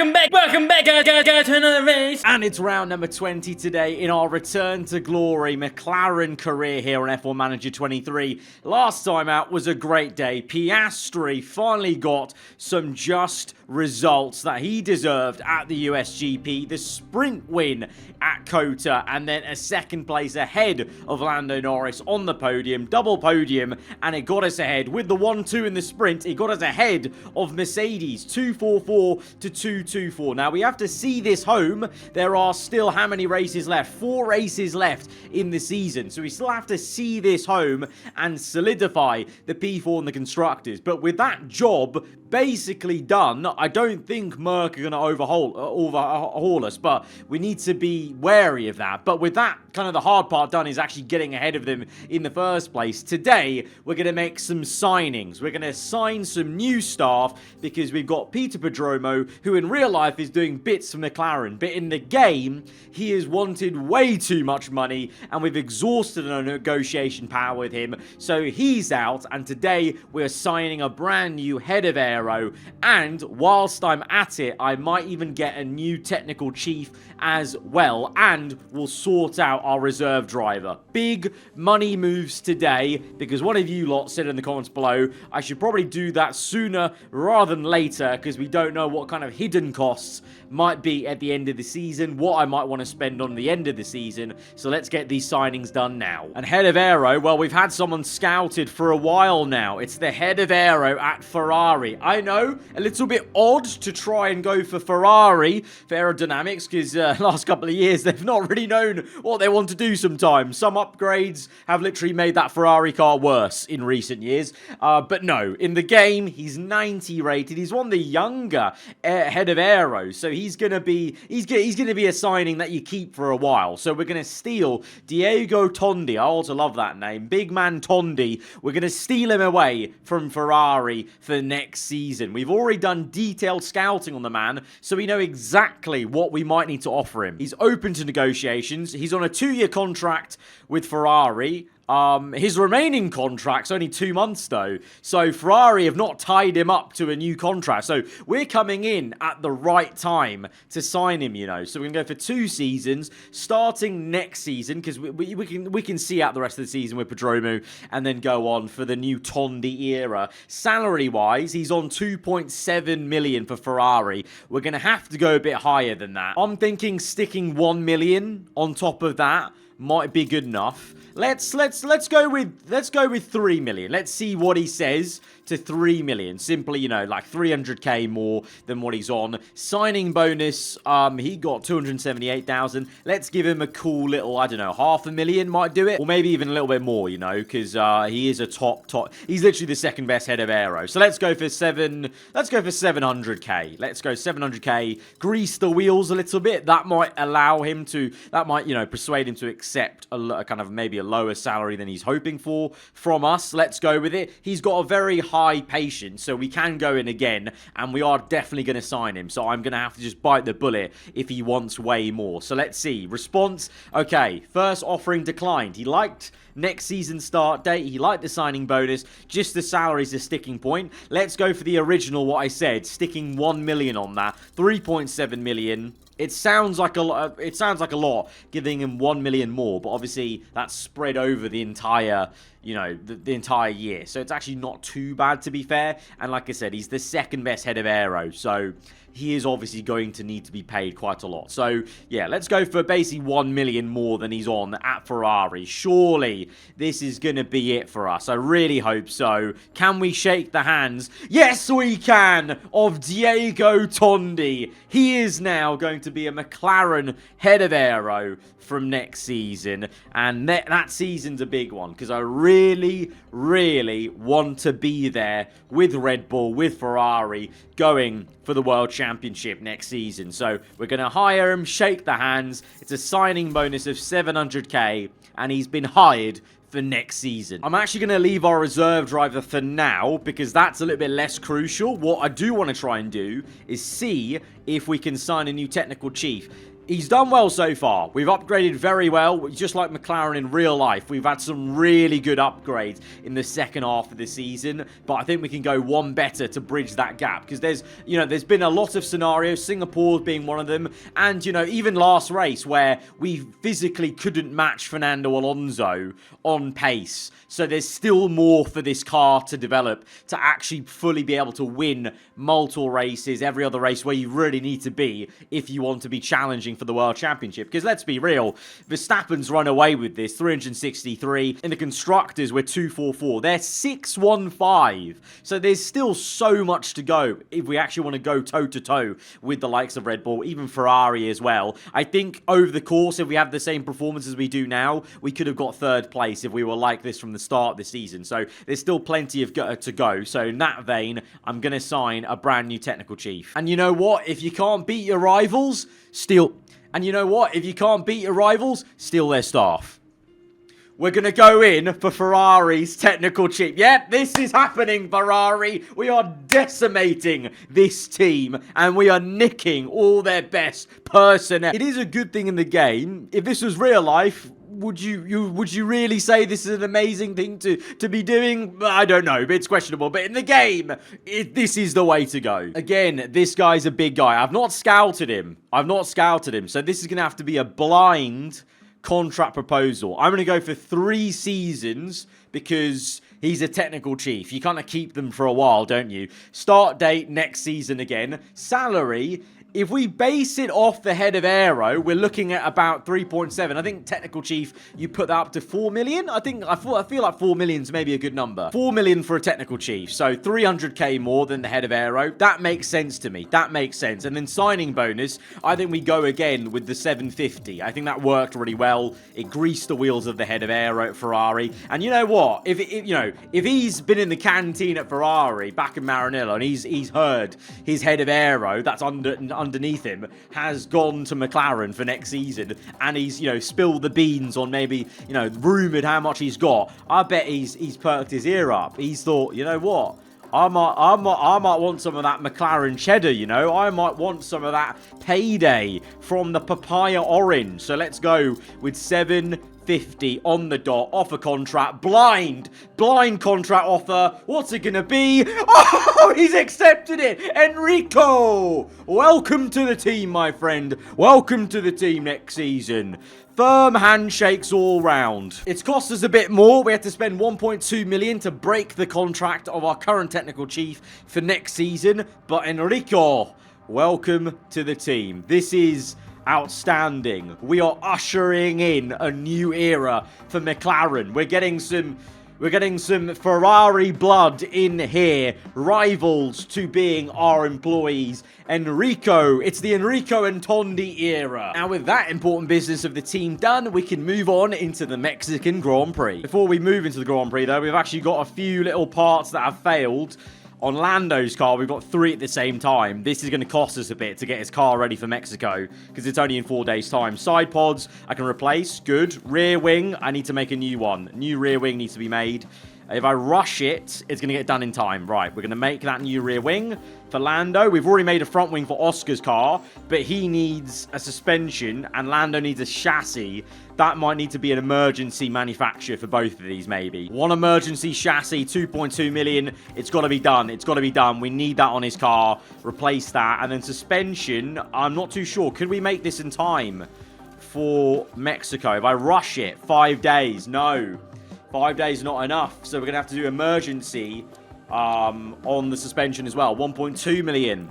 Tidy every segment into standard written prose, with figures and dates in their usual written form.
welcome back, to another race. And it's round number 20 today in our return to glory McLaren career here on F1 Manager 23. Last time out was a great day. Piastri finally got some just results that he deserved at the USGP. The sprint win at COTA, and then a second place ahead of Lando Norris on the podium. Double podium, and it got us ahead. With the 1-2 in the sprint, it got us ahead of Mercedes. 244 to 224. Now, we have to see this home. There are still how many races left? 4 races left in the season. So we still have to see this home and solidify the P4 and the Constructors. But with that job basically done, I don't think Merc are going to overhaul us, but we need to be wary of that. But with that, kind of the hard part done is actually getting ahead of them in the first place. Today, we're going to make some signings. We're going to sign some new staff because we've got Peter Prodromou, who in real life is doing bits for McLaren, but in the game, he has wanted way too much money, and we've exhausted our negotiation power with him, so he's out, and today we're signing a brand new head of Aero, and whilst I'm at it, I might even get a new technical chief as well, and we'll sort out our reserve driver. Big money moves today, because one of you lot said in the comments below, I should probably do that sooner rather than later, because we don't know what kind of hidden costs might be at the end of the season, what I might want to spend on the end of the season, so let's get these signings done now. And head of Aero, well, we've had someone scouted for a while now. It's the head of Aero at Ferrari. I know, a little bit odd to try and go for Ferrari for aerodynamics, because last couple of years they've not really known what they want to do sometimes. Some upgrades have literally made that Ferrari car worse in recent years, but no, in the game, he's 90 rated. He's one of the younger head of Aero, so he's gonna be a signing that you keep for a while. So we're gonna steal Diego Tondi. I also love that name, Big Man Tondi. We're gonna steal him away from Ferrari for next season. We've already done detailed scouting on the man, so we know exactly what we might need to offer him. He's open to negotiations. He's on a 2-year contract with Ferrari. His remaining contract's only 2 months, though. So Ferrari have not tied him up to a new contract. So we're coming in at the right time to sign him, you know. So we're going to go for 2 seasons, starting next season, because we can see out the rest of the season with Prodromou, and then go on for the new Tondi era. Salary-wise, he's on 2.7 million for Ferrari. We're going to have to go a bit higher than that. I'm thinking sticking 1 million on top of that might be good enough. Let's go with 3 million. Let's see what he says to 3 million. Simply, you know, like 300k more than what he's on. Signing bonus, he got 278,000. Let's give him a cool little, I don't know, 500,000 might do it, or maybe even a little bit more, you know, because he is a top. He's literally the second best head of Aero. So let's go for 700k. Let's go 700k. Grease the wheels a little bit. That might allow him to. That might, you know, persuade him to accept a kind of maybe a lower salary than he's hoping for from us. Let's go with it. He's got a very high patience, so we can go in again, and we are definitely going to sign him. So I'm going to have to just bite the bullet if he wants way more. So let's see. Response. Okay. First offering declined. He liked next season start date. He liked the signing bonus. Just the salary is a sticking point. Let's go for the original, what I said. Sticking 1 million on that. 3.7 million. It sounds like a lot, giving him 1 million more, but obviously that's spread over the entire, you know, the entire year. So it's actually not too bad, to be fair. And like I said, he's the second best head of Aero, so he is obviously going to need to be paid quite a lot. So, yeah, let's go for basically 1 million more than he's on at Ferrari. Surely this is going to be it for us. I really hope so. Can we shake the hands? Yes, we can! Of Diego Tondi. He is now going to be a McLaren head of Aero from next season. And that season's a big one, because I really, really want to be there with Red Bull, with Ferrari, going for the World Championship next season. So we're going to hire him, shake the hands. It's a signing bonus of 700k, and he's been hired for next season. I'm actually going to leave our reserve driver for now, because that's a little bit less crucial. What I do want to try and do is see if we can sign a new technical chief. he's done well so far. We've upgraded very well, just like McLaren in real life. We've had some really good upgrades in the second half of the season, but I think we can go one better to bridge that gap, because there's been a lot of scenarios, Singapore being one of them, and, even last race where we physically couldn't match Fernando Alonso on pace. So there's still more for this car to develop to actually fully be able to win multiple races, every other race where you really need to be if you want to be challenging for the World Championship. Because let's be real, Verstappen's run away with this, 363. In the Constructors, we're 244. They're 615. So there's still so much to go if we actually want to go toe-to-toe with the likes of Red Bull, even Ferrari as well. I think over the course, if we have the same performance as we do now, we could have got third place if we were like this from the start of the season. So there's still plenty of to go. So in that vein, I'm going to sign a brand new technical chief. And you know what? If you can't beat your rivals, steal their staff. We're going to go in for Ferrari's technical chief. Yep, this is happening, Ferrari. We are decimating this team, and we are nicking all their best personnel. It is a good thing in the game. If this was real life, would you really say this is an amazing thing to be doing? I don't know, but it's questionable. But in the game, this is the way to go. Again, this guy's a big guy. I've not scouted him. So this is going to have to be a blind contract proposal. I'm going to go for 3 seasons because he's a technical chief. You kind of keep them for a while, don't you? Start date next season again. Salary, if we base it off the head of Aero, we're looking at about 3.7. I think technical chief, you put that up to 4 million. I feel like 4 million is maybe a good number. 4 million for a technical chief. So 300k more than the head of Aero. That makes sense to me. That makes sense. And then signing bonus, I think we go again with the 750. I think that worked really well. It greased the wheels of the head of Aero at Ferrari. And you know what? If he's been in the canteen at Ferrari back in Maranello and he's heard his head of Aero that's underneath him has gone to McLaren for next season, and he's spilled the beans on maybe rumored how much he's got, I bet he's perked his ear up. He's thought, you know what, I might want some of that McLaren cheddar, I might want some of that payday from the papaya orange. So let's go with 750 on the dot, offer contract, blind contract offer. What's it gonna be? Oh, he's accepted it. Enrico, welcome to the team, my friend. Welcome to the team next season. Firm handshakes all round. It's cost us a bit more. We had to spend 1.2 million to break the contract of our current technical chief for next season. But Enrico, welcome to the team. This is outstanding. We are ushering in a new era for McLaren. We're getting some Ferrari blood in here. Rivals to being our employees. Enrico. It's the Enrico and Tondi era. Now, with that important business of the team done, we can move on into the Mexican Grand Prix. Before we move into the Grand Prix, though, we've actually got a few little parts that have failed. On Lando's car, we've got 3 at the same time. This is going to cost us a bit to get his car ready for Mexico, because it's only in 4 days' time. Side pods, I can replace. Good. Rear wing, I need to make a new one. New rear wing needs to be made. If I rush it, it's going to get done in time. Right, we're going to make that new rear wing for Lando. We've already made a front wing for Oscar's car, but he needs a suspension, and Lando needs a chassis. That might need to be an emergency manufacture for both of these, maybe. One emergency chassis, 2.2 million. It's got to be done. It's got to be done. We need that on his car. Replace that. And then suspension, I'm not too sure. Could we make this in time for Mexico? If I rush it, 5 days. No. 5 days not enough. So we're going to have to do emergency on the suspension as well. 1.2 million.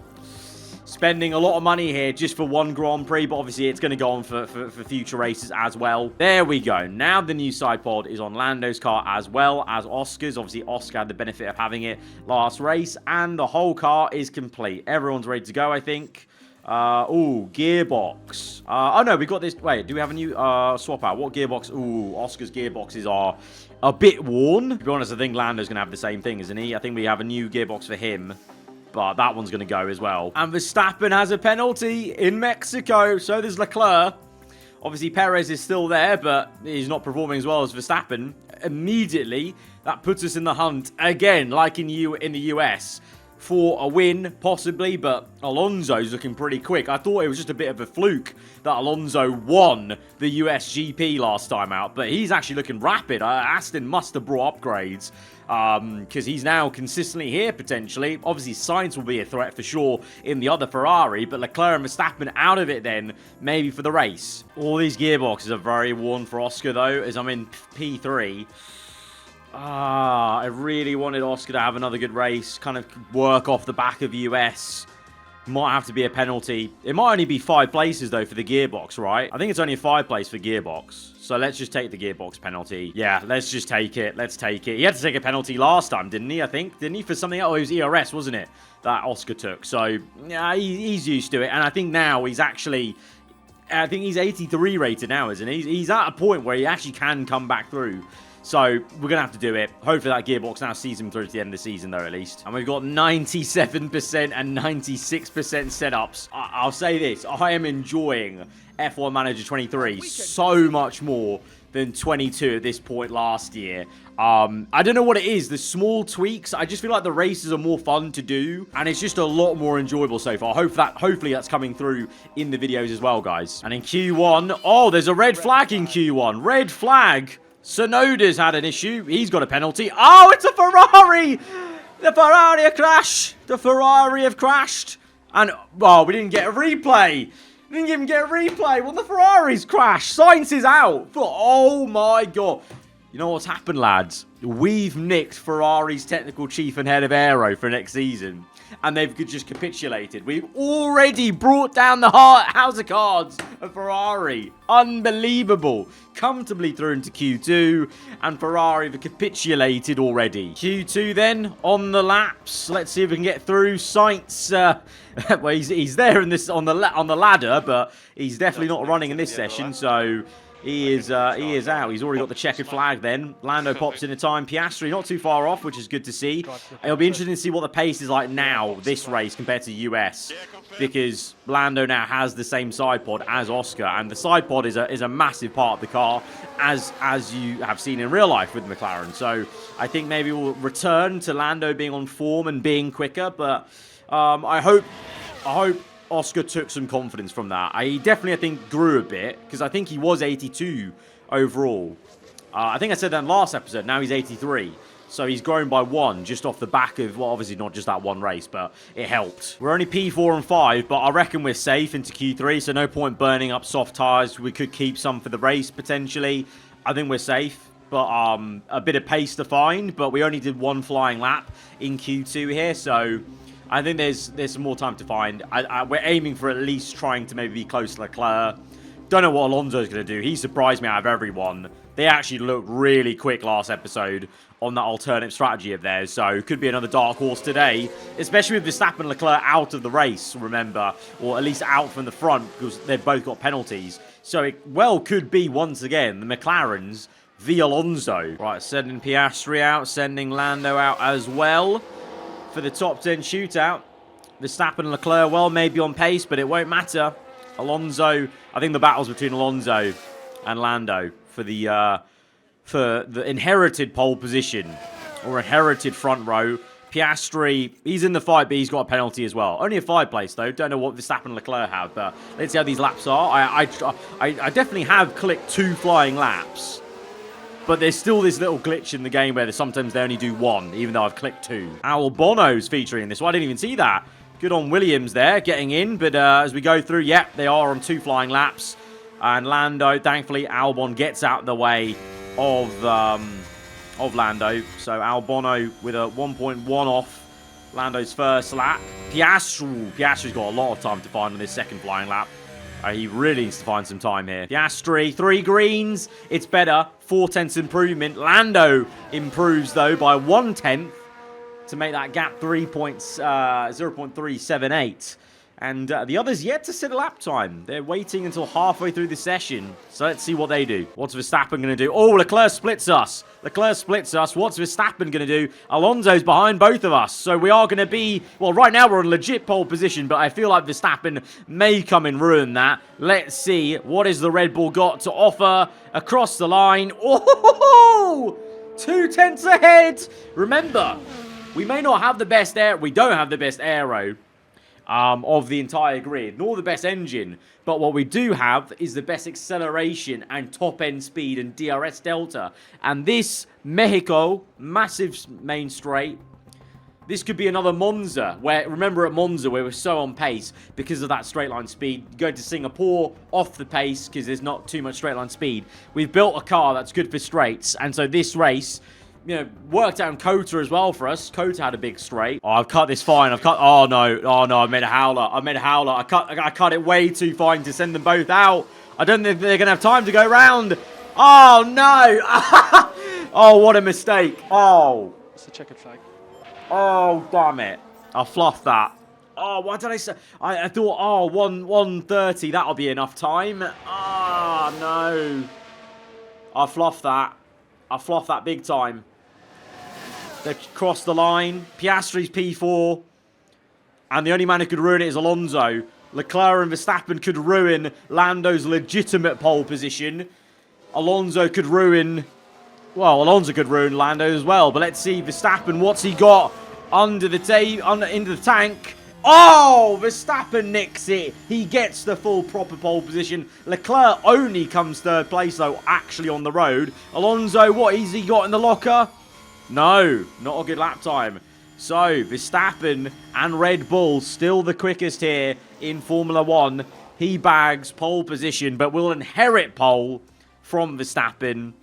Spending a lot of money here just for one Grand Prix, but obviously it's going to go on for future races as well. There we go. Now the new side pod is on Lando's car as well as Oscar's. Obviously, Oscar had the benefit of having it last race, and the whole car is complete. Everyone's ready to go, I think. Gearbox. Oh, no, we got this. Wait, do we have a new swap out? What gearbox? Ooh, Oscar's gearboxes are a bit worn. To be honest, I think Lando's going to have the same thing, isn't he? I think we have a new gearbox for him. But that one's going to go as well. And Verstappen has a penalty in Mexico. So there's Leclerc. Obviously, Perez is still there, but he's not performing as well as Verstappen. Immediately, that puts us in the hunt again, like in the US. for a win, possibly, but Alonso's looking pretty quick. I thought it was just a bit of a fluke that Alonso won the US GP last time out, but he's actually looking rapid. Aston must have brought upgrades, because he's now consistently here, potentially. Obviously, Sainz will be a threat for sure in the other Ferrari, but Leclerc and Verstappen out of it then, maybe for the race. All these gearboxes are very worn for Oscar, though, as I'm in P3. I really wanted Oscar to have another good race, kind of work off the back of US. Might have to be a penalty. It might only be 5 places, though, for the gearbox, right? I think it's only a 5 place for gearbox. So let's just take the gearbox penalty. Yeah, let's just take it. Let's take it. He had to take a penalty last time, didn't he? I think. Didn't he? For something else. Oh, it was ERS, wasn't it? That Oscar took. So, yeah, he's used to it. And I think now he's actually... I think he's 83 rated now, isn't he? He's at a point where he actually can come back through. So, we're going to have to do it. Hopefully that gearbox now sees him through to the end of the season, though, at least. And we've got 97% and 96% setups. I'll say this. I am enjoying F1 Manager 23 so much more than 22 at this point last year. I don't know what it is. The small tweaks. I just feel like the races are more fun to do. And it's just a lot more enjoyable so far. Hopefully that's coming through in the videos as well, guys. And in Q1... Oh, there's a red flag in Q1. Red flag. Sonoda's had an issue. He's got a penalty. Oh, it's a Ferrari! The Ferrari have crashed. The Ferrari have crashed. And, well, we didn't get a replay. We didn't even get a replay. Well, the Ferrari's crashed. Sainz is out. Oh, my God. You know what's happened, lads? We've nicked Ferrari's technical chief and head of Aero for next season. And they've just capitulated. We've already brought down the house of cards of Ferrari. Unbelievable. Comfortably through into Q2. And Ferrari have capitulated already. Q2 then, on the laps. Let's see if we can get through. Sainz, well, he's there in this on the ladder, but he's definitely not running in this session, so... He is out. He's already got the checkered flag then. Lando pops in a time. Piastri not too far off, which is good to see. It'll be interesting to see what the pace is like now, this race, compared to US. Because Lando now has the same side pod as Oscar. And the side pod is a massive part of the car, as you have seen in real life with McLaren. So I think maybe we'll return to Lando being on form and being quicker. But I hope Oscar took some confidence from that. He definitely, I think, grew a bit, because I think he was 82 overall. I think I said that in last episode. Now he's 83. So he's grown by 1 just off the back of, well, obviously not just that one race, but it helped. We're only P4 and 5, but I reckon we're safe into Q3, so no point burning up soft tyres. We could keep some for the race, potentially. I think we're safe. But a bit of pace to find, but we only did 1 flying lap in Q2 here, so... I think there's some more time to find. We're aiming for at least trying to maybe be close to Leclerc. Don't know what Alonso's going to do. He surprised me out of everyone. They actually looked really quick last episode on that alternate strategy of theirs. So could be another dark horse today. Especially with Verstappen and Leclerc out of the race, remember. Or at least out from the front, because they've both got penalties. So it well could be, once again, the McLarens v Alonso. Right, sending Piastri out. Sending Lando out as well. For the top 10 shootout. Verstappen and Leclerc, well, maybe on pace, but it won't matter. Alonso, I think the battle's between Alonso and Lando for the inherited pole position, or inherited front row. Piastri, he's in the fight, but he's got a penalty as well. Only a 5 place, though. Don't know what Verstappen and Leclerc have, but let's see how these laps are. I definitely have clicked 2 flying laps. But there's still this little glitch in the game where sometimes they only do 1, even though I've clicked 2. Albon's featuring in this one. I didn't even see that. Good on Williams there, getting in. But as we go through, yep, they are on 2 flying laps. And Lando, thankfully, Albon gets out of the way of Lando. So Albon with a 1.1 off Lando's first lap. Piastri's got a lot of time to find on this second flying lap. He really needs to find some time here. Piastri, 3 greens. It's better. 4/10 improvement. Lando improves, though, by 1/10 to make that gap 0.378. And the others yet to set a lap time. They're waiting until halfway through the session. So let's see what they do. What's Verstappen going to do? Oh, Leclerc splits us. Leclerc splits us. What's Verstappen going to do? Alonso's behind both of us. So we are going to be... Well, right now we're in legit pole position, but I feel like Verstappen may come and ruin that. Let's see. What has the Red Bull got to offer across the line? Oh, 2 tenths ahead. Remember, We may not have the best air. We don't have the best aero of the entire grid, nor the best engine. But what we do have is the best acceleration and top-end speed and DRS delta. And this Mexico, massive main straight, this could be another Monza, where, remember at Monza, we were so on pace because of that straight line speed. Go to Singapore, off the pace, because there's not too much straight line speed. We've built a car that's good for straights, and so this race, you know, worked out in Kota as well for us. Kota had a big straight. Oh, I've cut this fine. Oh no, I made a howler. I cut it way too fine to send them both out. I don't think they're going to have time to go round. Oh no. Oh, what a mistake. Oh. It's a checkered flag. Oh, damn it. I fluffed that. Oh, what did I say? I thought, oh, 1:30, that'll be enough time. Ah, no. I fluffed that. I fluffed that big time. They've crossed the line. Piastri's P4. And the only man who could ruin it is Alonso. Leclerc and Verstappen could ruin Lando's legitimate pole position. Alonso could ruin... Well, Alonso could ruin Lando as well. But let's see Verstappen. What's he got into the tank? Oh, Verstappen nicks it. He gets the full proper pole position. Leclerc only comes third place, though, actually on the road. Alonso, what has he got in the locker? No, not a good lap time. So, Verstappen and Red Bull still the quickest here in Formula 1. He bags pole position, but will inherit pole from Verstappen.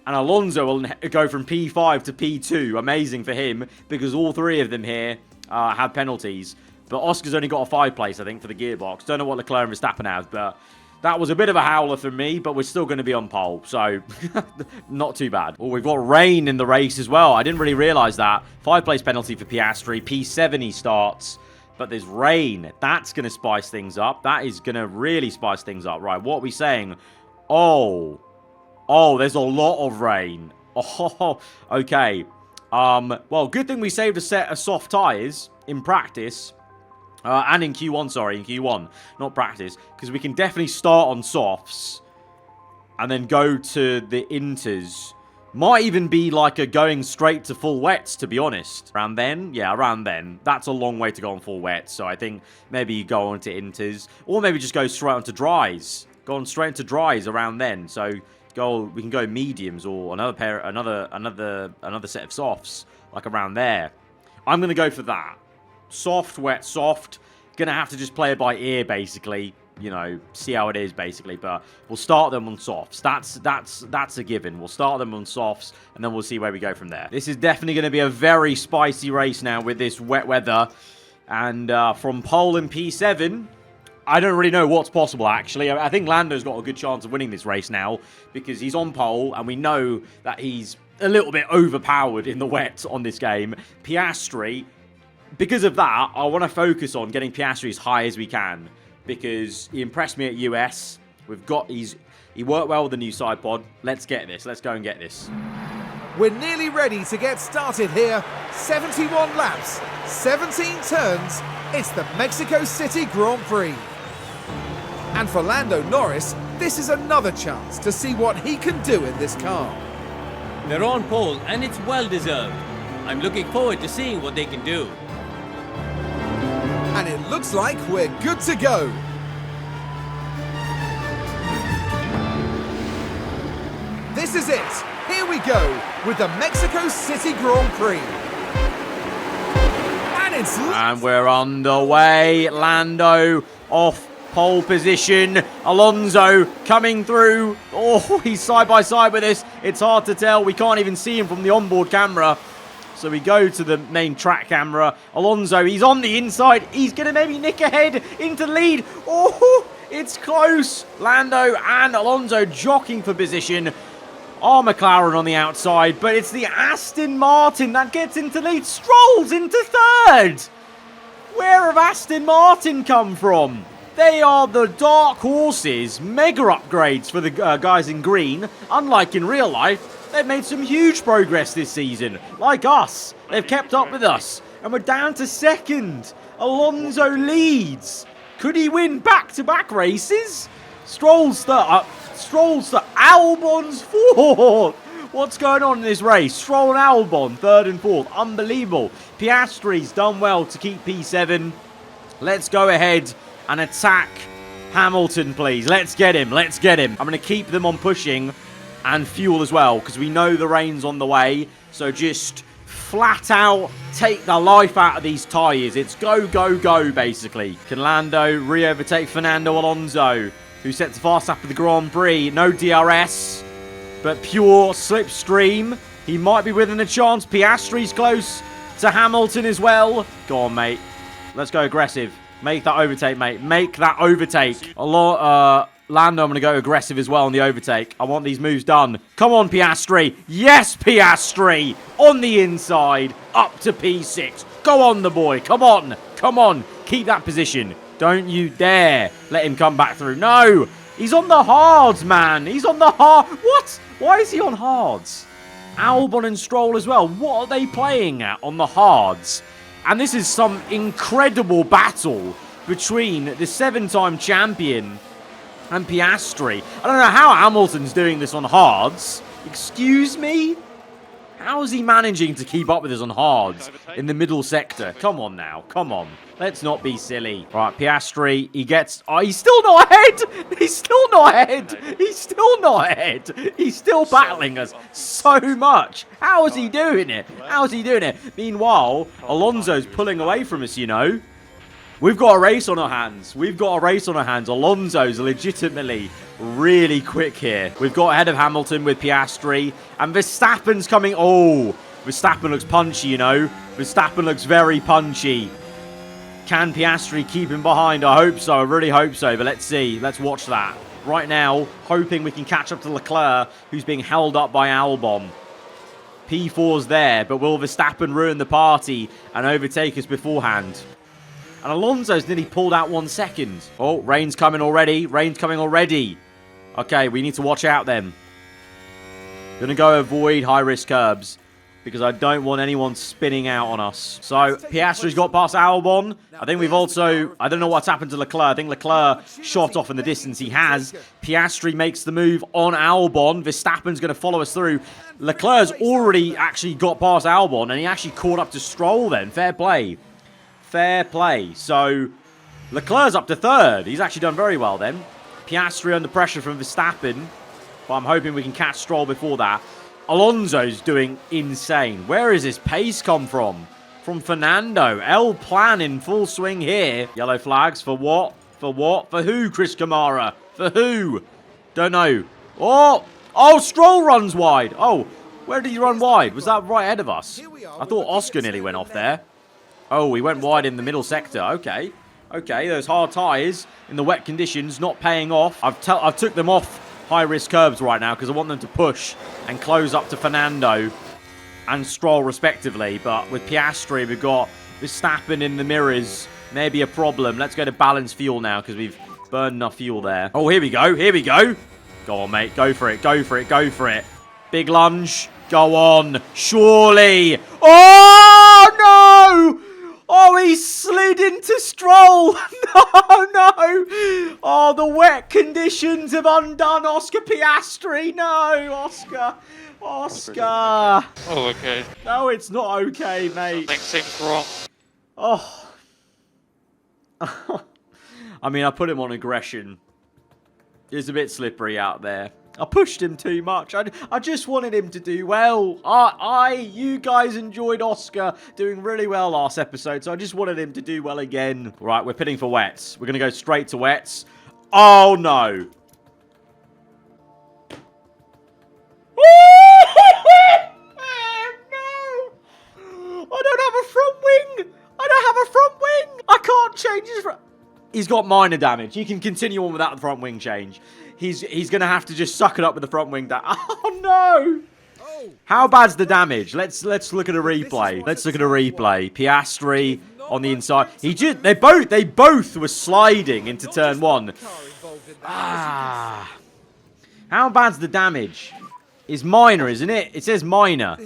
And Alonso will go from P5 to P2. Amazing for him, because all three of them here have penalties. But Oscar's only got a 5th place, I think, for the gearbox. Don't know what Leclerc and Verstappen have, but that was a bit of a howler for me, but we're still going to be on pole, so not too bad. Oh, we've got rain in the race as well. I didn't really realise that. 5th place penalty for Piastri. P7 he starts, but there's rain. That's going to spice things up. That is going to really spice things up. Right, what are we saying? Oh, there's a lot of rain. Oh, okay. Well, good thing we saved a set of soft tyres in practice. And in Q1, sorry, in Q1, not practice. Because we can definitely start on softs. And then go to the inters. Might even be like a going straight to full wets, to be honest. Around then? Yeah, around then. That's a long way to go on full wets. So I think maybe you go on to inters. Or maybe just go straight onto dries. Go on straight into dries around then. So we can go mediums or another set of softs. Like around there. I'm going to go for that. Soft, wet, soft. Gonna have to just play it by ear, basically. You know, see how it is, basically. But we'll start them on softs. That's a given. We'll start them on softs, and then we'll see where we go from there. This is definitely going to be a very spicy race now with this wet weather. And from pole in P7, I don't really know what's possible, actually. I think Lando's got a good chance of winning this race now, because he's on pole, and we know that he's a little bit overpowered in the wet on this game. Piastri... Because of that, I want to focus on getting Piastri as high as we can. Because he impressed me at US. He worked well with the new side pod. Let's get this. Let's go and get this. We're nearly ready to get started here. 71 laps, 17 turns. It's the Mexico City Grand Prix. And for Lando Norris, this is another chance to see what he can do in this car. They're on pole, and it's well deserved. I'm looking forward to seeing what they can do. And it looks like we're good to go. This is it. Here we go with the Mexico City Grand Prix. And we're underway. Lando off pole position. Alonso coming through. Oh, he's side by side with us. It's hard to tell. We can't even see him from the onboard camera. So we go to the main track camera. Alonso, he's on the inside. He's going to maybe nick ahead into the lead. Oh, it's close. Lando and Alonso jockeying for position. Our McLaren on the outside, but it's the Aston Martin that gets into lead. Strolls into third. Where have Aston Martin come from? They are the dark horses. Mega upgrades for the guys in green. Unlike in real life. They've made some huge progress this season. Like us. They've kept up with us. And we're down to second. Alonso leads. Could he win back-to-back races? Strolls to Albon's fourth. What's going on in this race? Stroll and Albon, 3rd and 4th. Unbelievable. Piastri's done well to keep P7. Let's go ahead and attack Hamilton, please. Let's get him. Let's get him. I'm going to keep them on pushing and fuel as well because we know the rain's on the way. So just flat out take the life out of these tyres. It's go, go, go, basically. Can Lando re-overtake Fernando Alonso, who set the fast lap of the Grand Prix? No DRS, but pure slipstream. He might be within a chance. Piastri's close to Hamilton as well. Go on, mate. Let's go aggressive. Make that overtake, mate. Make that overtake. Lando, I'm going to go aggressive as well on the overtake. I want these moves done. Come on, Piastri. Yes, Piastri. On the inside. Up to P6. Go on, the boy. Come on. Come on. Keep that position. Don't you dare let him come back through. No. He's on the hards, man. He's on the hard. What? Why is he on hards? Albon and Stroll as well. What are they playing at on the hards? And this is some incredible battle between the 7-time champion and Piastri. I don't know how Hamilton's doing this on hards. Excuse me? How is he managing to keep up with us on hards in the middle sector? Come on now. Come on. Let's not be silly. All right, Piastri, he gets... Oh, he's still not ahead. He's still not ahead. He's still not ahead. He's still battling us so much. How is he doing it? How is he doing it? Meanwhile, Alonso's pulling away from us, you know. We've got a race on our hands. We've got a race on our hands. Alonso's legitimately really quick here. We've got ahead of Hamilton with Piastri. And Verstappen's coming... Oh, Verstappen looks punchy, you know. Verstappen looks very punchy. Can Piastri keep him behind? I hope so. I really hope so. But let's see. Let's watch that. Right now, hoping we can catch up to Leclerc, who's being held up by Albon. P4's there, but will Verstappen ruin the party and overtake us beforehand? And Alonso's nearly pulled out 1 second. Oh, rain's coming already. Rain's coming already. Okay, we need to watch out then. Gonna go avoid high-risk curbs because I don't want anyone spinning out on us. So, Piastri's got past Albon. I think we've also... I don't know what's happened to Leclerc. I think Leclerc shot off in the distance. He has. Piastri makes the move on Albon. Verstappen's going to follow us through. Leclerc's already actually got past Albon, and he actually caught up to Stroll then. Fair play. Fair play. So, Leclerc's up to 3rd. He's actually done very well then. Piastri under pressure from Verstappen. But I'm hoping we can catch Stroll before that. Alonso's doing insane. Where is his pace come from? From Fernando. El Plan in full swing here. Yellow flags for what? For what? For who, Chris Kamara? For who? Don't know. Oh! Oh, Stroll runs wide. Oh, where did he run wide? Was that right ahead of us? I thought Oscar nearly went off there. Oh, he went wide in the middle sector. Okay. Okay, those hard tyres in the wet conditions not paying off. I've took them off high-risk curbs right now because I want them to push and close up to Fernando and Stroll respectively. But with Piastri, we've got Verstappen in the mirrors. Maybe a problem. Let's go to balance fuel now because we've burned enough fuel there. Oh, here we go. Here we go. Go on, mate. Go for it. Go for it. Go for it. Big lunge. Go on. Surely. Oh, no! Oh, he slid into Stroll. No. Oh, the wet conditions have undone Oscar Piastri. No, Oscar. Oh, okay. No, it's not okay, mate. Something seems wrong. Oh. I mean, I put him on aggression. It's a bit slippery out there. I pushed him too much. I just wanted him to do well. You guys enjoyed Oscar doing really well last episode, so I just wanted him to do well again. Right, we're pitting for wets. We're going to go straight to wets. Oh, no. I don't have a front wing. I don't have a front wing. I can't change his front. He's got minor damage. He can continue on without the front wing change. He's going to have to just suck it up with the front wing. Oh, no. How bad's the damage? Let's look at a replay. Let's look at a replay. Piastri on the inside. They both were sliding into turn 1. How bad's the damage? It's minor, isn't it? It says minor.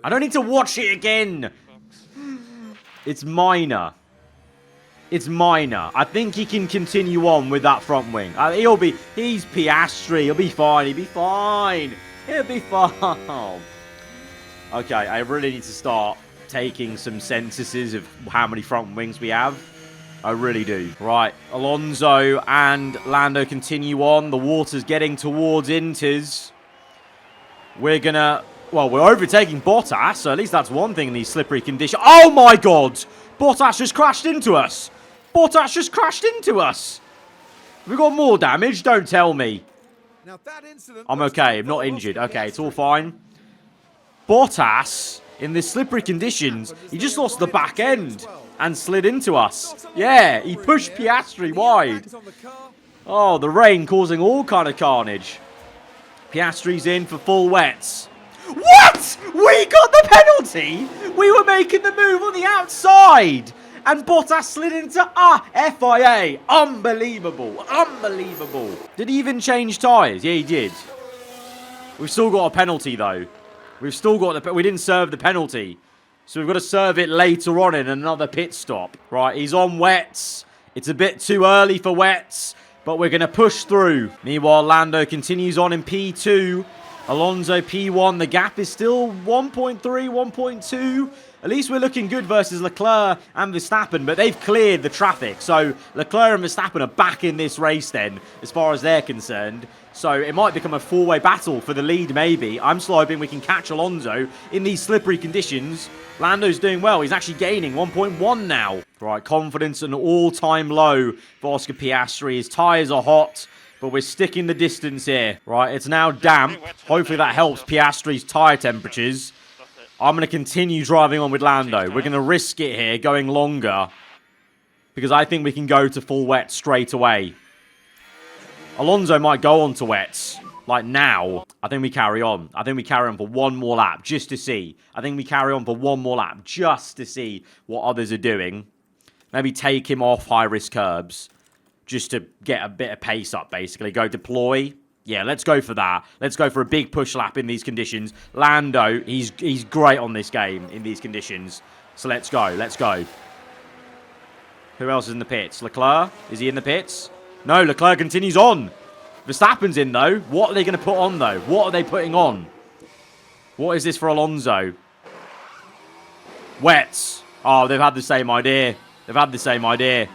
I don't need to watch it again. It's minor. It's minor. I think he can continue on with that front wing. He's Piastri. He'll be fine. He'll be fine. It'll be fine. Okay, I really need to start taking some censuses of how many front wings we have. I really do. Right, Alonso and Lando continue on. The water's getting towards Inters. We're gonna... Well, we're overtaking Bottas, so at least that's one thing in these slippery conditions. Oh my god! Bottas just crashed into us! Bottas just crashed into us! Have we got more damage? Don't tell me. Now that incident I'm okay, I'm not injured. Okay, it's all fine. Bottas, in this slippery conditions, he just lost the back end and slid into us. Yeah, he pushed Piastri wide. Oh, the rain causing all kind of carnage. Piastri's in for full wets. What? We got the penalty? We were making the move on the outside. And Bottas slid into FIA. Unbelievable. Unbelievable. Did he even change tyres? Yeah, he did. We've still got a penalty, though. We've still got the... We didn't serve the penalty. So we've got to serve it later on in another pit stop. Right, he's on wets. It's a bit too early for wets. But we're going to push through. Meanwhile, Lando continues on in P2. Alonso P1. The gap is still 1.3, 1.2. At least we're looking good versus Leclerc and Verstappen, but they've cleared the traffic. So Leclerc and Verstappen are back in this race then, as far as they're concerned. So it might become a four-way battle for the lead, maybe. I'm still hoping we can catch Alonso in these slippery conditions. Lando's doing well. He's actually gaining 1.1 now. Right, confidence an all-time low for Oscar Piastri. His tyres are hot, but we're sticking the distance here. Right, it's now damp. Hopefully that helps Piastri's tyre temperatures. I'm going to continue driving on with Lando. We're going to risk it here, going longer. Because I think we can go to full wet straight away. Alonso might go on to wets. Like now. I think we carry on. I think we carry on for one more lap, just to see. I think we carry on for one more lap, just to see what others are doing. Maybe take him off high-risk curbs. Just to get a bit of pace up, basically. Go deploy. Yeah, let's go for that. Let's go for a big push lap in these conditions. Lando, he's great on this game in these conditions. So let's go. Let's go. Who else is in the pits? Leclerc? Is he in the pits? No, Leclerc continues on. Verstappen's in, though. What are they going to put on, though? What are they putting on? What is this for Alonso? Wets. Oh, they've had the same idea. They've had the same idea.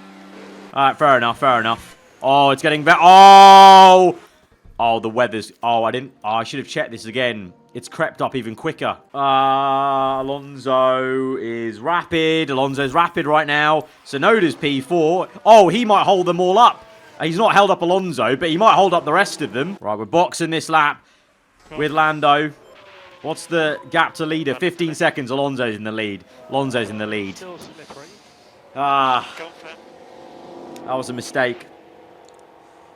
All right, fair enough, fair enough. Oh, it's getting better. Oh! Oh, the weather's... Oh, I didn't... Oh, I should have checked this again. It's crept up even quicker. Alonso is rapid. Alonso's rapid right now. Tsunoda's P4. Oh, he might hold them all up. He's not held up Alonso, but he might hold up the rest of them. Right, we're boxing this lap with Lando. What's the gap to leader? 15 seconds. Alonso's in the lead. Alonso's in the lead. That was a mistake.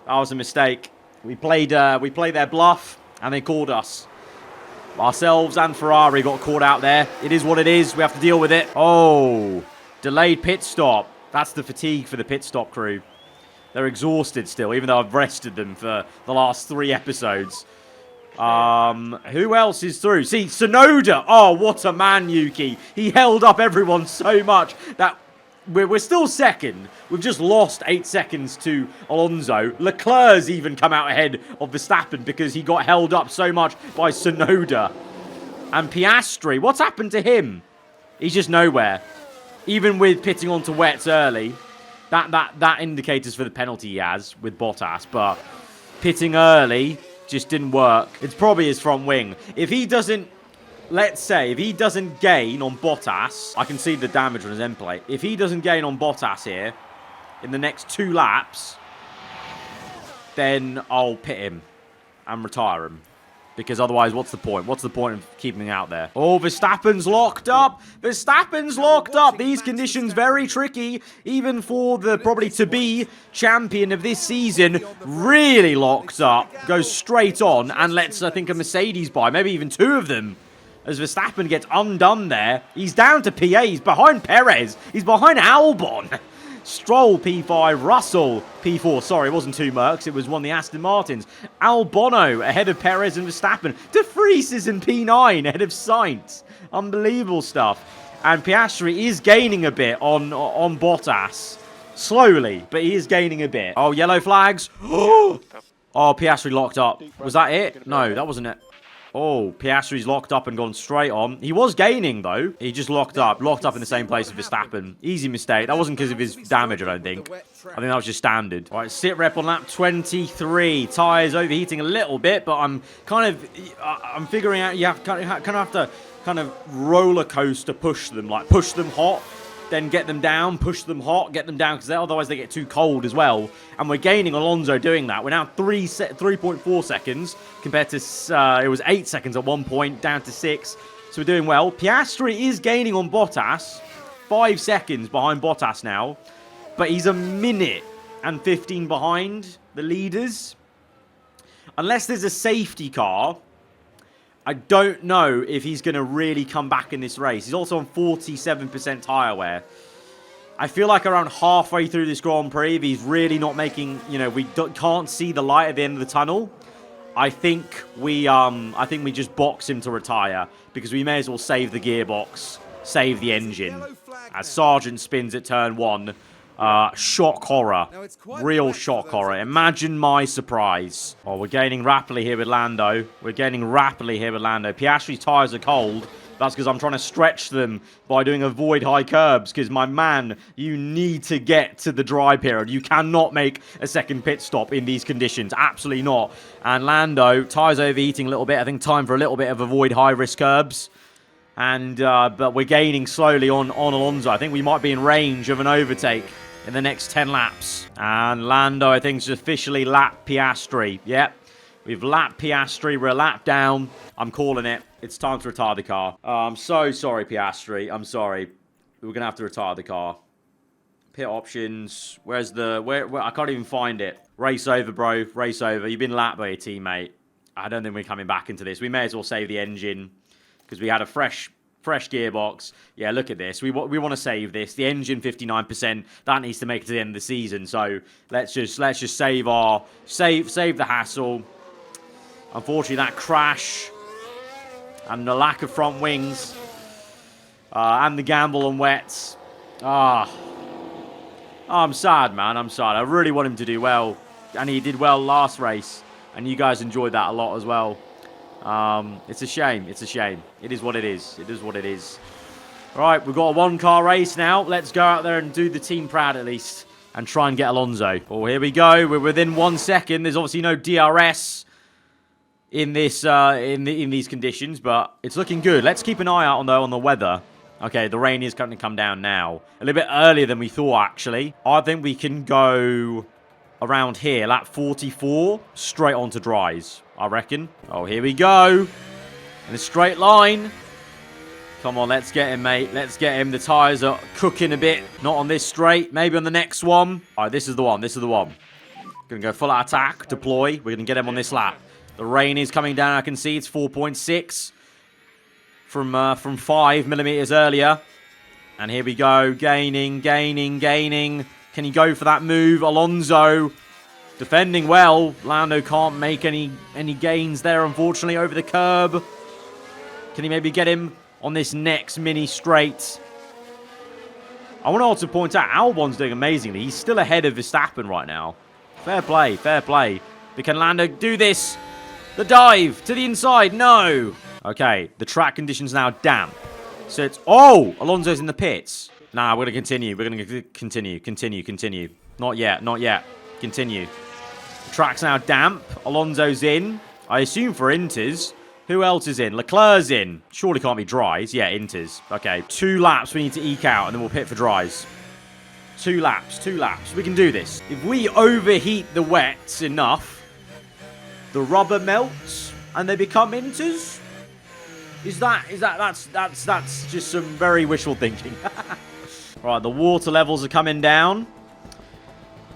That was a mistake. We played their bluff, and they called us. Ourselves and Ferrari got caught out there. It is what it is. We have to deal with it. Oh, delayed pit stop. That's the fatigue for the pit stop crew. They're exhausted still, even though I've rested them for the last 3 episodes. Who else is through? See, Tsunoda. Oh, what a man, Yuki. He held up everyone so much that... We're still second. We've just lost 8 seconds to Alonso. Leclerc's even come out ahead of Verstappen because he got held up so much by Tsunoda. And Piastri, what's happened to him? He's just nowhere. Even with pitting onto wets early, that indicators for the penalty he has with Bottas. But pitting early just didn't work. It's probably his front wing. If he doesn't... Let's say, if he doesn't gain on Bottas, I can see the damage on his end plate. If he doesn't gain on Bottas here, in the next 2 laps, then I'll pit him and retire him. Because otherwise, what's the point? What's the point of keeping him out there? Oh, Verstappen's locked up. Verstappen's locked up. These conditions very tricky, even for the probably to-be champion of this season. Really locked up. Goes straight on and lets, I think, a Mercedes by. Maybe even 2 of them. As Verstappen gets undone there. He's down to PA. He's behind Perez. He's behind Albon. Stroll P5. Russell P4. Sorry, it wasn't 2 Mercs. It was one of the Aston Martins. Albon ahead of Perez and Verstappen. De Vries is in P9 ahead of Sainz. Unbelievable stuff. And Piastri is gaining a bit on Bottas. Slowly, but he is gaining a bit. Oh, yellow flags. Oh, Piastri locked up. Was that it? No, that wasn't it. Oh, Piastri's locked up and gone straight on. He was gaining, though. He just locked up in the same place as Verstappen. Easy mistake. That wasn't because of his damage, I don't think. I think that was just standard. All right, sit rep on lap 23. Tyres overheating a little bit, but I'm figuring out you have kind of have to kind of roller coaster push them, like push them hot, then get them down, push them hot, get them down, because otherwise they get too cold as well. And we're gaining Alonso doing that. We're now 3.4 seconds compared to, it was 8 seconds at one point, down to 6. So we're doing well. Piastri is gaining on Bottas, 5 seconds behind Bottas now. But he's a minute and 15 behind the leaders. Unless there's a safety car, I don't know if he's going to really come back in this race. He's also on 47% tyre wear. I feel like around halfway through this Grand Prix, if he's really not making, you know, we can't see the light at the end of the tunnel, I think we just box him to retire, because we may as well save the gearbox, save the engine. As Sargent spins at turn 1. Shock horror. Real shock horror. Imagine my surprise. Oh, we're gaining rapidly here with Lando. Piastri's tyres are cold. That's because I'm trying to stretch them by doing avoid high curbs. Because, my man, you need to get to the dry period. You cannot make a second pit stop in these conditions. Absolutely not. And Lando, tyres overheating a little bit. I think time for a little bit of avoid high risk curbs. And, but we're gaining slowly on Alonso. I think we might be in range of an overtake in the next 10 laps. And Lando, I think, has officially lapped Piastri. Yep. We've lapped Piastri. We're a lap down. I'm calling it. It's time to retire the car. I'm so sorry, Piastri. I'm sorry. We're going to have to retire the car. Pit options. Where's the... Where I can't even find it. Race over, bro. Race over. You've been lapped by your teammate. I don't think we're coming back into this. We may as well save the engine, because we had a fresh gearbox. Yeah, look at this. We want to save this. The engine 59%. That needs to make it to the end of the season. So let's just save the hassle. Unfortunately, that crash and the lack of front wings and the gamble on wets. I'm sad, man. I'm sad. I really want him to do well, and he did well last race, and you guys enjoyed that a lot as well. It's a shame. It's a shame. It is what it is. It is what it is. All right, we've got a one-car race now. Let's go out there and do the team proud at least and try and get Alonso. Oh, here we go. We're within 1 second. There's obviously no DRS in this in these conditions, but it's looking good. Let's keep an eye out on the weather. Okay, the rain is going to come down now. A little bit earlier than we thought, actually. I think we can go around here, lap 44, straight onto dries, I reckon. Oh, here we go. In a straight line. Come on, let's get him, mate. Let's get him. The tyres are cooking a bit. Not on this straight. Maybe on the next one. All right, this is the one. This is the one. Going to go full out attack, deploy. We're going to get him on this lap. The rain is coming down. I can see it's 4.6 from 5 millimeters earlier. And here we go. Gaining. Can he go for that move? Alonso defending well. Lando can't make any gains there, unfortunately, over the curb. Can he maybe get him on this next mini straight? I want to also point out, Albon's doing amazingly. He's still ahead of Verstappen right now. Fair play, fair play. But can Lando do this? The dive to the inside. No. Okay, the track conditions now damp. So it's... Oh! Alonso's in the pits. Nah, we're going to continue. We're going to continue. Not yet. Continue. The track's now damp. Alonso's in. I assume for Inters. Who else is in? Leclerc's in. Surely can't be dries. Yeah, Inters. Okay, 2 laps we need to eke out, and then we'll pit for dries. 2 laps. We can do this. If we overheat the wets enough, the rubber melts, and they become Inters. That's just some very wishful thinking. Right, the water levels are coming down.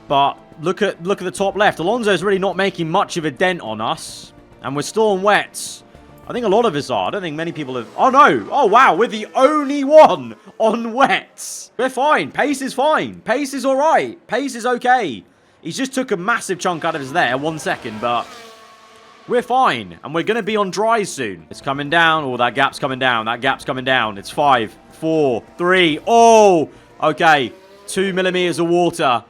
But look at the top left. Alonso's really not making much of a dent on us. And we're still on wets. I think a lot of us are. I don't think many people have... Oh, no. Oh, wow. We're the only one on wets. We're fine. Pace is fine. Pace is all right. Pace is okay. He's just took a massive chunk out of us there. 1 second, but... We're fine. And we're going to be on dries soon. It's coming down. Oh, that gap's coming down. It's 5, 4, 3. Oh! Okay. 2 millimeters of water.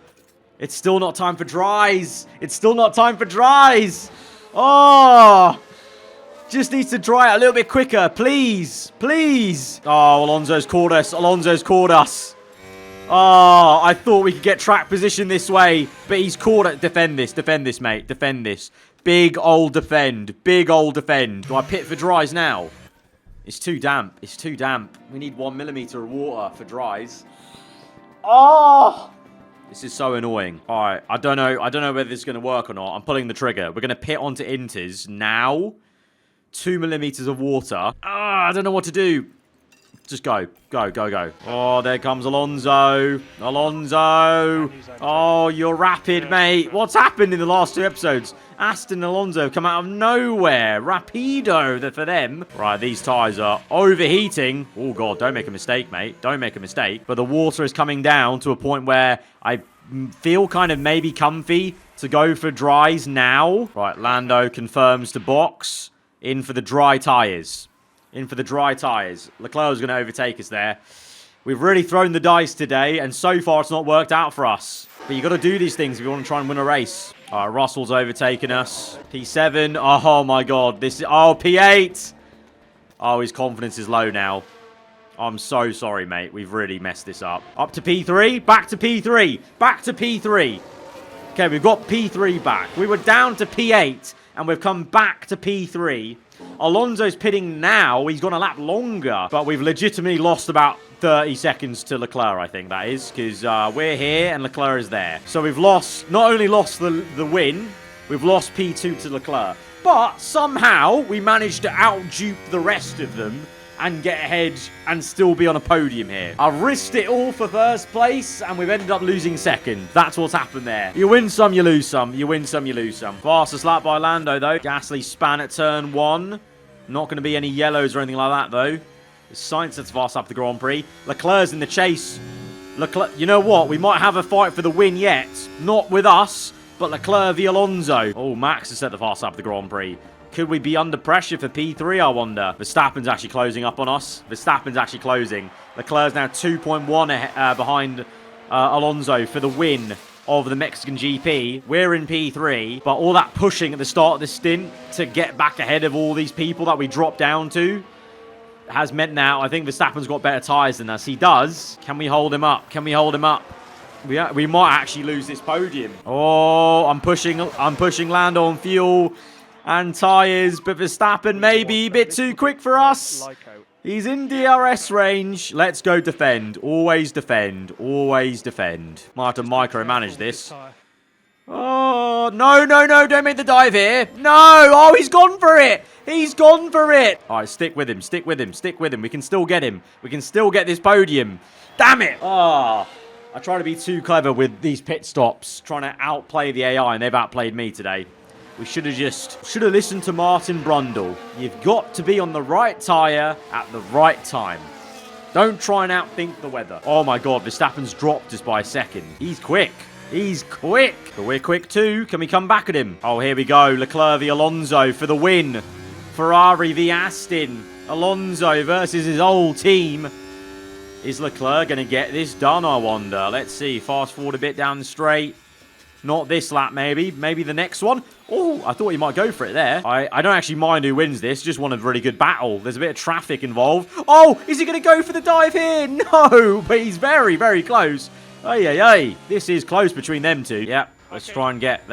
It's still not time for dries. Oh! Just needs to dry out a little bit quicker. Please. Please. Oh, Alonso's caught us. Alonso's caught us. Oh, I thought we could get track position this way. But he's caught it. Defend this, mate. Defend this. Big old defend. Big old defend. Do I pit for dries now? It's too damp. It's too damp. We need 1 millimeter of water for dries. Oh! This is so annoying. All right, I don't know whether this is going to work or not. I'm pulling the trigger. We're going to pit onto inters now. 2 millimeters of water. I don't know what to do. Just go. Go, go, go. Oh, there comes Alonso. Alonso. Oh, you're rapid, mate. What's happened in the last 2 episodes? Aston and Alonso come out of nowhere. Rapido for them. Right, these tyres are overheating. Oh, God, don't make a mistake, mate. Don't make a mistake. But the water is coming down to a point where I feel kind of maybe comfy to go for dries now. Right, Lando confirms to box. In for the dry tyres. In for the dry tyres. Leclerc's going to overtake us there. We've really thrown the dice today, and so far it's not worked out for us. But you got to do these things if you want to try and win a race. Russell's overtaken us. P7. Oh, my God. This is... Oh, P8. Oh, his confidence is low now. I'm so sorry, mate. We've really messed this up. Up to P3. Back to P3. Back to P3. Okay, we've got P3 back. We were down to P8, and we've come back to P3. Alonso's pitting now. He's gone a lap longer, but we've legitimately lost about 30 seconds to Leclerc, I think that is, because we're here and Leclerc is there. So we've lost, not only lost the win, we've lost P2 to Leclerc, but somehow we managed to outdupe the rest of them and get ahead and still be on a podium here. I've risked it all for first place, and we've ended up losing second. That's what's happened there. You win some, you lose some. You win some, you lose some. Fastest lap by Lando, though. Gasly span at turn 1. Not going to be any yellows or anything like that, though. Sainz sets fast up the Grand Prix. Leclerc's in the chase. Leclerc, you know what? We might have a fight for the win yet. Not with us, but Leclerc v Alonso. Oh, Max has set the fast up the Grand Prix. Could we be under pressure for P3, I wonder? Verstappen's actually closing up on us. Verstappen's actually closing. Leclerc's now 2.1 behind Alonso for the win of the Mexican GP. We're in P3, but all that pushing at the start of the stint to get back ahead of all these people that we dropped down to has meant now I think Verstappen's got better tyres than us. He does. Can we hold him up? Can we hold him up? We might actually lose this podium. Oh, I'm pushing Lando on fuel and tyres, but Verstappen maybe a bit too quick for us. He's in DRS range. Let's go defend. Always defend. Always defend. Might have to micromanage this. Oh, no, no, no. Don't make the dive here. No. Oh, he's gone for it. He's gone for it. All right, stick with him. Stick with him. Stick with him. We can still get him. We can still get this podium. Damn it. Oh, I try to be too clever with these pit stops, trying to outplay the AI, and they've outplayed me today. We should have listened to Martin Brundle. You've got to be on the right tyre at the right time. Don't try and outthink the weather. Oh my God, Verstappen's dropped us by a second. He's quick. He's quick. But we're quick too. Can we come back at him? Oh, here we go. Leclerc v Alonso for the win. Ferrari v Aston. Alonso versus his old team. Is Leclerc going to get this done, I wonder? Let's see. Fast forward a bit down the straight. Not this lap, maybe. Maybe the next one. Oh, I thought he might go for it there. I don't actually mind who wins this. Just want a really good battle. There's a bit of traffic involved. Oh, is he going to go for the dive here? No, but he's very, very close. Ay. This is close between them two. Yep. Let's try and get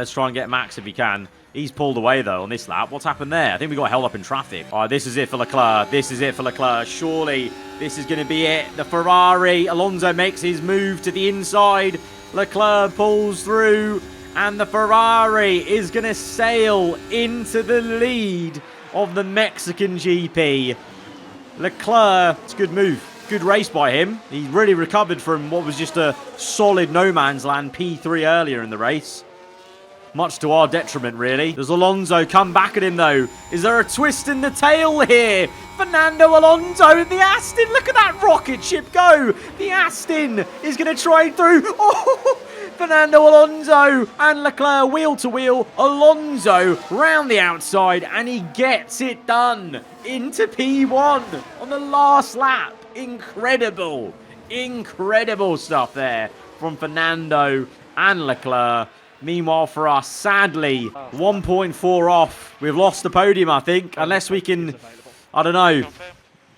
Max if he can. He's pulled away, though, on this lap. What's happened there? I think we got held up in traffic. All right, this is it for Leclerc. This is it for Leclerc. Surely this is going to be it. The Ferrari. Alonso makes his move to the inside. Leclerc pulls through, and the Ferrari is going to sail into the lead of the Mexican GP. Leclerc, it's a good move. Good race by him. He really recovered from what was just a solid no man's land P3 earlier in the race. Much to our detriment, really. Does Alonso come back at him, though? Is there a twist in the tail here? Fernando Alonso, the Aston. Look at that rocket ship go. The Aston is going to trade through. Oh, Fernando Alonso and Leclerc wheel to wheel. Alonso round the outside, and he gets it done into P1 on the last lap. Incredible. Incredible stuff there from Fernando and Leclerc. Meanwhile, for us, sadly, 1.4 off. We've lost the podium, I think. Unless we can, I don't know,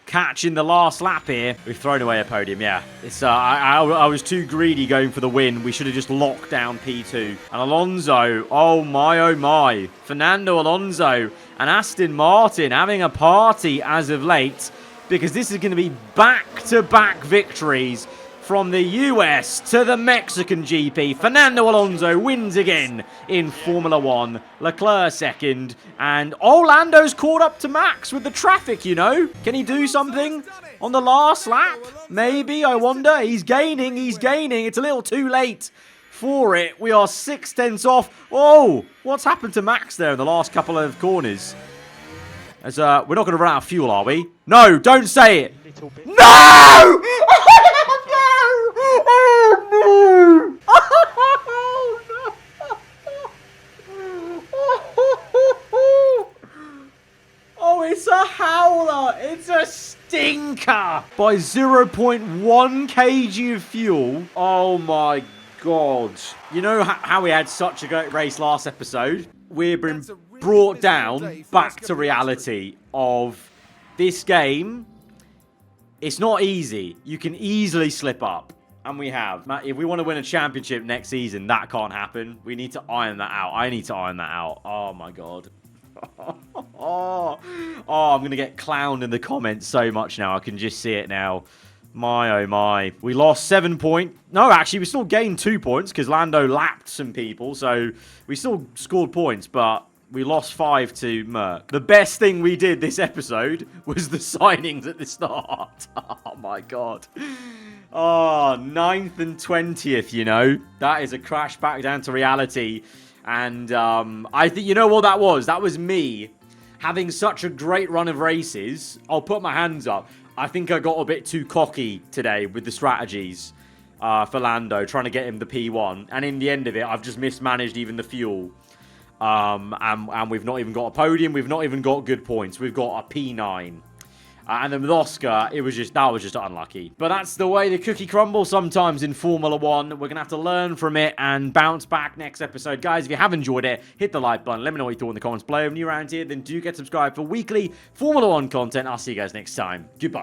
catch in the last lap here. We've thrown away a podium, yeah. It's I was too greedy going for the win. We should have just locked down P2. And Alonso, oh my. Fernando Alonso and Aston Martin having a party as of late, because this is going to be back-to-back victories from the US to the Mexican GP. Fernando Alonso wins again in Formula 1. Leclerc second. And Lando's caught up to Max with the traffic, you know. Can he do something on the last lap? Maybe, I wonder. He's gaining. It's a little too late for it. We are 6/10 off. Oh, what's happened to Max there in the last couple of corners? As we're not going to run out of fuel, are we? No, don't say it. No! Oh, no! Oh, it's a howler. It's a stinker. By 0.1 kg of fuel. Oh, my God. You know how we had such a great race last episode? We've been brought down back to reality of this game. It's not easy. You can easily slip up. And we have. If we want to win a championship next season, that can't happen. We need to iron that out. I need to iron that out. Oh, my God. Oh, I'm going to get clowned in the comments so much now. I can just see it now. My, oh, my. We lost 7 points. No, actually, we still gained 2 points because Lando lapped some people. So we still scored points, but we lost 5 to Merck. The best thing we did this episode was the signings at the start. Oh, my God. Oh, 9th and 20th, you know. That is a crash back down to reality. And I think, you know what that was? That was me having such a great run of races. I'll put my hands up. I think I got a bit too cocky today with the strategies for Lando, trying to get him the P1. And in the end of it, I've just mismanaged even the fuel. And we've not even got a podium. We've not even got good points. We've got a P9. And then with Oscar, that was just unlucky. But that's the way the cookie crumbles sometimes in Formula 1. We're going to have to learn from it and bounce back next episode. Guys, if you have enjoyed it, hit the like button. Let me know what you thought in the comments below. If you're new around here, then do get subscribed for weekly Formula 1 content. I'll see you guys next time. Goodbye.